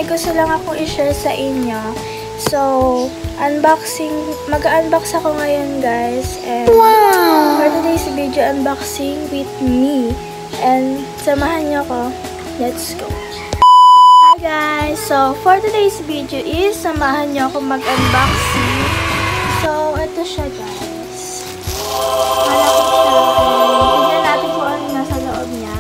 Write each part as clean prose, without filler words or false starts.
may gusto lang akong i-share sa inyo. So, mag-unbox ako ngayon guys. And for today's video, unboxing with me. And samahan niyo ako. Let's go. Hi guys! So, for today's video is samahan niyo ako mag-unboxing. So, ito siya guys. Malaki siya. Tignan natin kung ano nasa loob niya.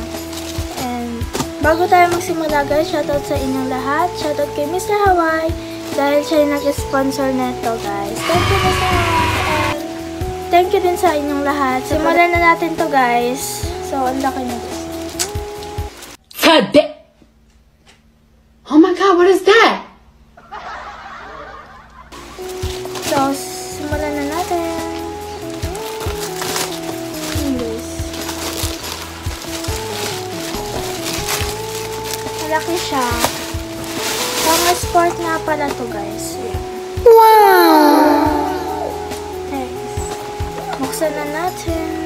And bago tayo magsimula guys, shoutout sa inyong lahat. Shoutout kay Mr. Hawaii dahil siya yung nag-sponsor neto guys. Thank you Mr. Hawaii. And thank you din sa inyong lahat. Simulan na natin to guys. So, ang laki na guys. Oh my god, what is that? So, simulan na natin. Guys. Malaki siya. Pang sport nga pala to guys. Wow! Thanks. Buksan na natin.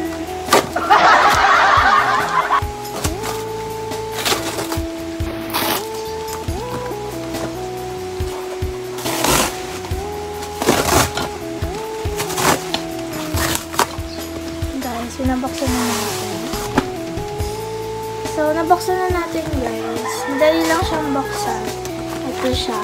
Nabuksan na natin. So, nabuksan na natin guys. Madali lang siyang buksan. Ito siya.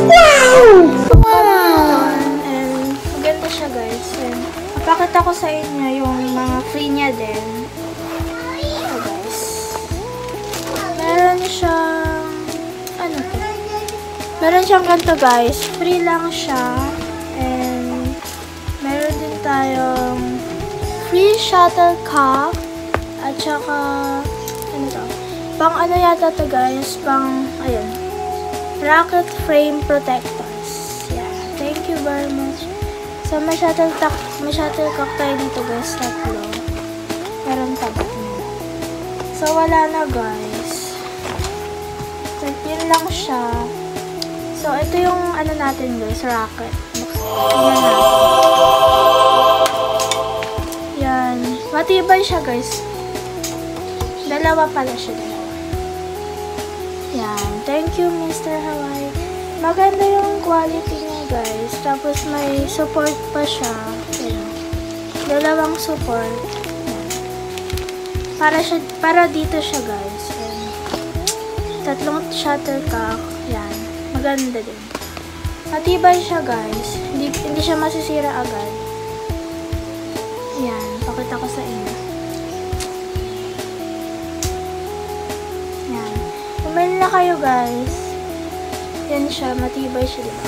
Wow! Wow! And maganda siya guys. And mapakita ko sa inyo yung mga free niya din. Ito guys. Meron siyang ano to? Meron siyang ganito guys. Free lang siya. And meron din tayong free shuttlecock at saka ano to? Pang ano yata to guys? Pang ayun. Rocket frame protectors. Yeah. Thank you very much. So may shuttlecock tayo dito guys, tatlo. Meron tabat na. So wala na guys. So yun lang siya. So ito yung ano natin guys, rocket. Tingnan natin. Yan. Matibay siya guys. Dalawa pala siya. Yan. Thank you Mr. Hawaii. Maganda yung quality niya guys. Tapos may support pa siya. Yan. Dalawang support. Yan. Para dito siya guys. Yan. Tatlong shuttlecock. Yan. Maganda din. Matibay siya guys. Hindi siya masisira agad. Yan. Pakita ko sa inyo. Yan. Bumili na kayo guys. Yan siya. Matibay siya diba?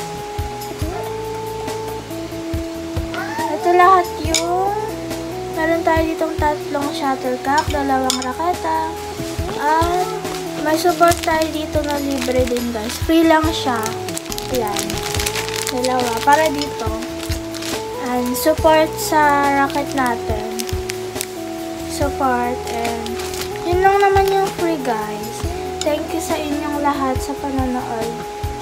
Ito lahat yung meron tayo ditong tatlong shuttlecock, dalawang raketa, at may support tayo dito na libre din guys. Free lang siya. Yan. Dalawa. Para dito. And support sa rocket natin. Support. And yun lang naman yung free guys. Thank you sa inyong lahat sa panonood.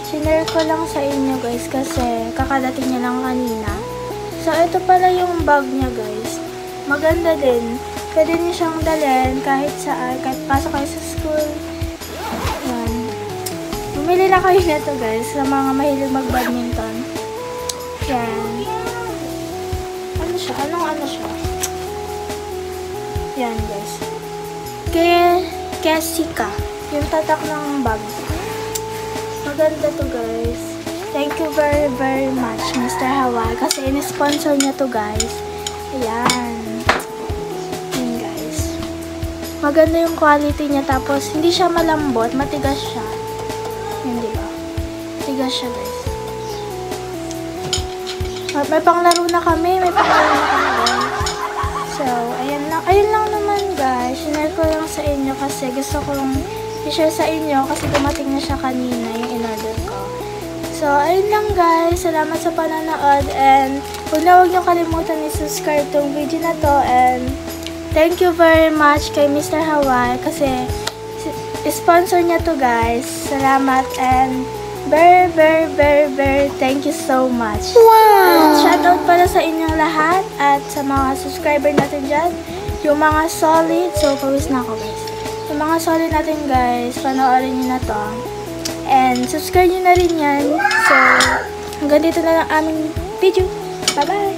Sinare ko lang sa inyo guys kasi kakadating niya lang kanina. So ito pala yung bag niya guys. Maganda din. Pwede niyo siyang dalhin kahit saan. Kahit pasok kayo sa school. Yan. Bumili na kayo nito guys sa mga mahilig mag-badminton. Yan. Ano siya? Ano siya? Yan guys. Kesika. Yung tatak ng bag. Maganda to guys. Thank you very very much Mr. Hawaii kasi in-sponsor niya to guys. Ayan. Yan guys. Maganda yung quality niya tapos hindi siya malambot. Matigas siya. Yan diba? Matigas siya guys. May panglaro na kami. So, ayun lang naman guys. Sinare ko lang sa inyo kasi gusto kong i-share sa inyo kasi dumating na siya kanina yung in-order ko. So, ayun lang guys. Salamat sa panonood and huwag niyo kalimutan i-subscribe tong video na to and thank you very much kay Mr. Hawaii kasi sponsor niya to guys. Salamat and very thank you so much. Wow! Shoutout pala sa inyong lahat at sa mga subscriber natin dyan. Yung mga solid, so pawis na ako guys. Yung mga solid natin guys, panoorin nyo na to. And subscribe nyo na rin yan. So, hanggang dito na lang aming video. Bye-bye!